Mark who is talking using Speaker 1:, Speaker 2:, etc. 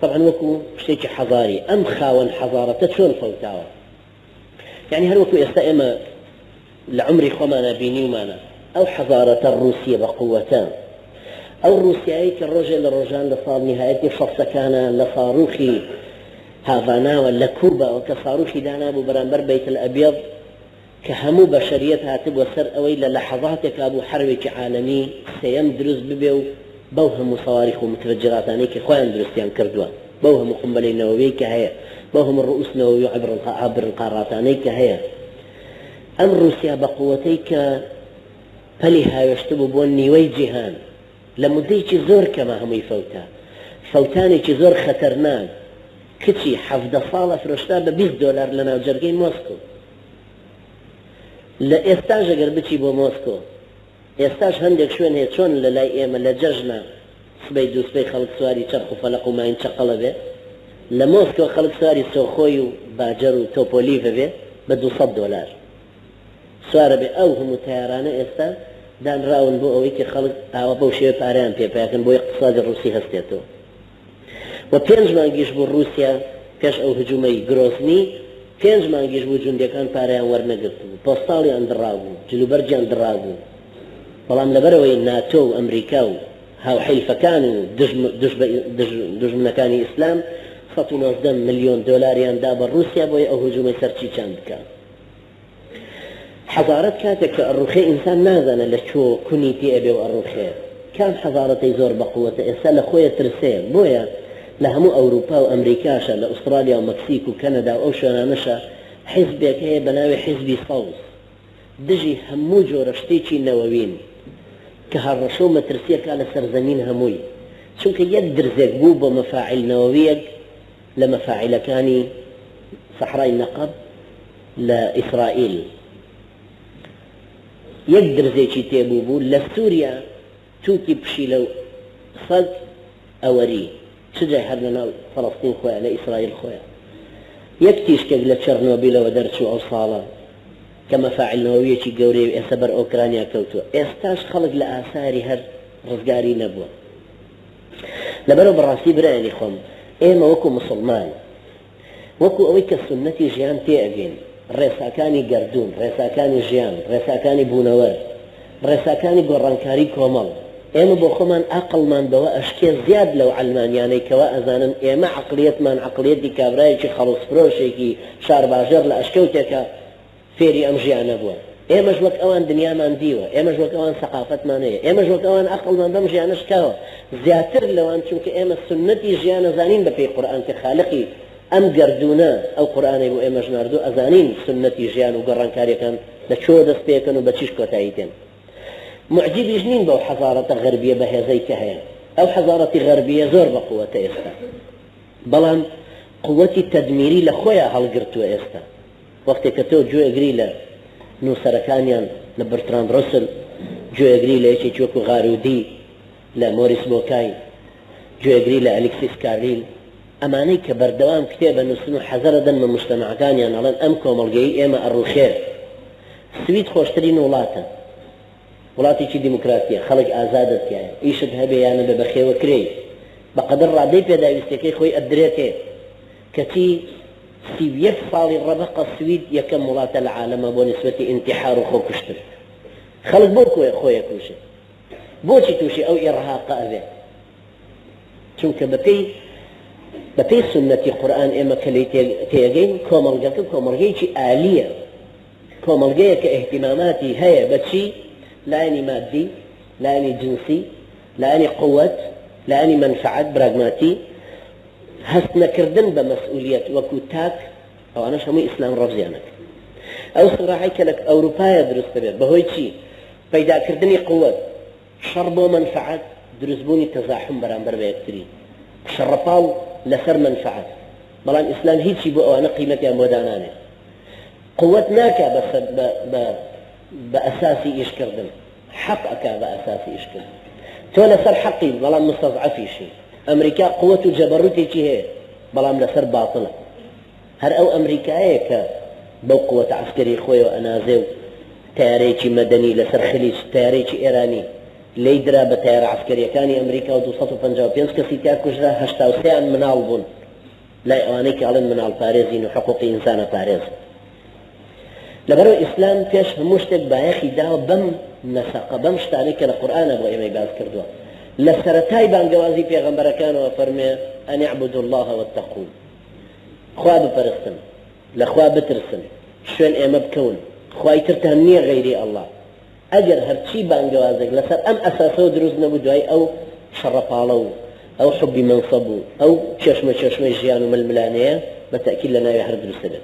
Speaker 1: طبعا وەکو شتێکی حەزاری ئەم خاوەن حەزارەتە چۆن فەوتاوە يعني هەر وەکو ئێستا ئێمە لە عمری خۆمانە بینیمانە ئەو حەزارەتە ڕووسیە بە قووەتە ئەو ڕووسیایی کە ڕۆژێ لە ڕۆژان لە ساڵ نهایەتی شەستەکانە لە ساڕوخی هاڤاناوە لە کووباوە کە ساڕوخی دانابوو بەرامبەر بەیت الئەبیەض کە هەموو بەشەریەت هاتبووە سەر ئەوەی لە لەحەظاتێکا بوو حەربێکی عالەمی سێیەم دروست ببێ و بەو هەموو سەواریخ و متفەجراتانەی کە خۆیان دروستیان کردووە بەو هەموو قومبەلەی نەوەویی کە هەیە بەو هەموو ڕؤوس نەوەوی و عەبرالقاراتانەی کە هەیە ئەم رووسیا بە قووەتەی کە پەلی هاوێشتە بوو بۆ نیوەی جیهان لە مودەیەکی زۆر کەمە هەمووی فەوتە فەوتانێکی زۆر خەتەرناک کچی 17 ساڵە فرۆشتا بە 20 دۆلار لە ناو جەرگەی مۆسکۆ لە ئێستاش ئەگەر بچی بۆ مۆسکۆ ئێستاش هەندێک شوێن هەیە چۆن لە لای ئێمە لە جەژنە سبەی دووسبەی خەڵک سواری چەرخ و فەلەق و ماین چەقەڵە بێ لە مۆسکۆ خەڵک سواری سۆخۆی و باجەر و تۆپۆلیڤە بێ بە 200 دۆلار سوارە بێ ئەو هەموو تایارانە ئێستا دانراون بۆ ئەوەی کە خەڵک ئاوا بەو شێوە پارەیان پێپیاکەن بۆ اقتصادی ڕووسی هەستێتەوە و 5 مانگیش بوو رووسیا پێش ئەو هجوومەی گرۆزنی 5 مانگیش بوو جوندەکان پارەیان وەرنەگرت بوو پۆستاڵیان دڕابوو جلوبەرجیان دڕابوو بەڵام لەبەرەوەی ناتۆ و ئەمریکا و هاوحیلفەکان و دژمنەکانی ئیسلام 190 ملیۆن دۆلاریان دا بە رووسیا بۆی ئەو هجوومەی سەرچیچان بکات حەزارەت کاتێک کە ئەڕوخێ ئینسان نازانە لە چۆ کونی پێ ئەبێ و ئەڕوخێ کام حەزارەتەی زۆر بەقووەتە ئێستا لە خۆیە ترسێ بۆیە لە هەموو ئەوروپا و ئەمریکاشە لە ئوسترالیا و مەکسیک و کەنەدا و ئەو شوێنانەشە حیزبێک هەیە بە ناوی حیزبی سەوز دژی هەموو جۆرە شتێکی نەوەوین کە هەڕەشە و مەترسیەکە لە سەرزەمین هەمووی چونکە یەک درزێک بوو بۆ مەفاعیل نەوەویەک لە مەفاعیلەکانی سەحرای نەقەب لە ئیسرائیل یەک درزێکی تێبوو بوو لە سووریا تووکی پشی لەو سەد ئەوەری چجای هەر لە ناو فەڵەستین خۆیان لە ئیسرائیل خۆیان یەک تیشکێک لە چەرنۆبیلەوە دەرچوو ئەو ساڵە کە مەفاعیل نەوەویەکی گەورەی ئێستا بەر ئۆکرانیا کەوتووە ئێستاش خەڵک لە ئاساری هەر ڕزگاری نەبووە لەبەرەوە بەڕاستی برایانی خۆم ئێمە وەکو مسڵمان وەکو ئەوەی کە سنەتی ژیان تێئەگەین ڕێساکانی گەردوون ڕێساکانی ژیان ڕێساکانی بوونەوەر ڕێساکانی گۆڕانکاری کۆمەڵ ئێمە بۆ خۆمان عەقڵمان بەوە ئەشکێ زیاد لەو عەلمانیانەی کەوا ئەزانن ئێمە عەقڵیەتمان عەقڵیەتی کابرایەکی خەڵوسفرۆشێکی شارباژێر لە ئەشکەوتێکە فێری ئەم ژیانە بووە ئێمەش وەک ئەوان دنیامان دیوە ئێمەش وەک ئەوان سەقافەتمان هەیە ئێمەش وەک ئەوان عەقڵمان بەم ژیانە شکاوە زیاتر لەوان چونکە ئێمە سنەتی ژیانە زانین بە پێی قورئان کە خالقی ئەم گەردوونە ئەو قورئانەی بۆ ئێمەش ناردوو ئەزانین سنەتی ژیان و گەڕانکاریەکان لە چۆ دەست پێکەن و بە چیش کۆتایی دێن معجبیش نین بەو حەزارەتە غەربیە بەهێزەی کە هەیە ئەو حەزارەتی غەربیە زۆر بە قووەتە ئێستا بەڵام قووەتی تەدمیری لە خۆیان هەڵگرتووە ئێستا وەختێک کە تۆ گوێگری لە نووسەرەکانیان لە بەرتراند ڕۆسل گوێگری لە یەکێکی وەکو غارودی لە مۆریس بۆکای گوێگری لە ئەلێکسیس کارلیل ئەمانەی کە بەردەوام کتێبە نووسن و حەزەرە دەن بە موجتەمەعەکانیان ئەڵێن ئەم کۆمەڵگەی ئێمە ئەڕوخێ سوید خۆشترین وڵاتە وڵاتێکی دیموکراتیە خەڵک ئازادت تایە ئیشت هەبێ یانە بە بەخێوەکرێ بەقەدر ڕادەی پێداویستەکەی خۆی ئەدرێتێ کەچی 31 ساڵی ڕەبەقە سوید یەکەم وڵاتە لە عالەمە بۆ نسبەتی ئینتیحار و خۆکوشتن خەڵک بۆ خۆیە کوشێ بۆچی تووشی ئەو ئێڕهاقە ئەبێ چونکە بەپێی سنەتی قورئان ئێمە کە لێی تێگەین کۆمەڵگەکە کۆمەڵگەیەکی عالیە کۆمەڵگەیە کە احتیماماتی هەیە بەچی لایەنی مادی لایەنی جنسی لایەنی قووەت لایەنی منفعەت براگماتی هەست نەکردن بە مەسئولیەت وەکو تاک ئەوانەش هەمووی ئیسلام ڕەفزیانەکە ئەو سڕاحی کە لە ئەوروپایە دروست بێت بەهۆی چی پەیداکردنی قووەت شەڕ بۆ منفعەت دروستبوونی تەزاحم بەرامبەر بە یەکتری شەڕەپاڵ لەسەر منفعەت بەڵام ئیسلام هیچی بۆ ئەوانە قیمەتیان بۆ دانانێ قووەت ناکا بە ئەساسی ئیشکردن حەق ئەکا بە ئەساسی ئیشکردن تۆ لەسەر حەقی بەڵام مستەضعەفیشی ئەمریکا قووەت و جەبەروتێکی هەیە بەڵام لەسەر باتڵە هەر ئەو ئەمریکایە کە بەو قووەتە عەسکەری خۆی و ئەنازێ و تیارێکی مەدەنی لەسەر خلیج تیارێکی ئێرانی لی درا بە تایارە عسکەریەکانی ئەمریکا و 255 کەسی تیا کوژرا 83 مناڵ بوون لای ئەوانەی کە ئەڵێن مناڵ پارێزین و حقوقی ئینسانە پارێز لەبەرەوەی ئیسلام پێش هەموو شتێک بایەخی داوە بەم نەسەقە بەم شتانەی کە لە قورئانە بۆ ئێمەی باز کردووە لە سەرەتای بانگەوازی پێغەمبەرەکانەوە فەرمێ ئەن اعبدوا الله واتقون خوا بپەرستن لە خوا بترسن شوێن ئێمە بکەون خوای ترتان نییە غەیری ئەڵڵا ئەگەر هەرچی بانگەوازێک لەسەر ئەم ئەساسەوە دروست نەبوو دوای ئەو شەڕەپاڵە و ئەو حوبی منسەب و ئەو چێشمە ژیان و ململانەیە بە تەئکید لە ناوی هەر دروستە بێت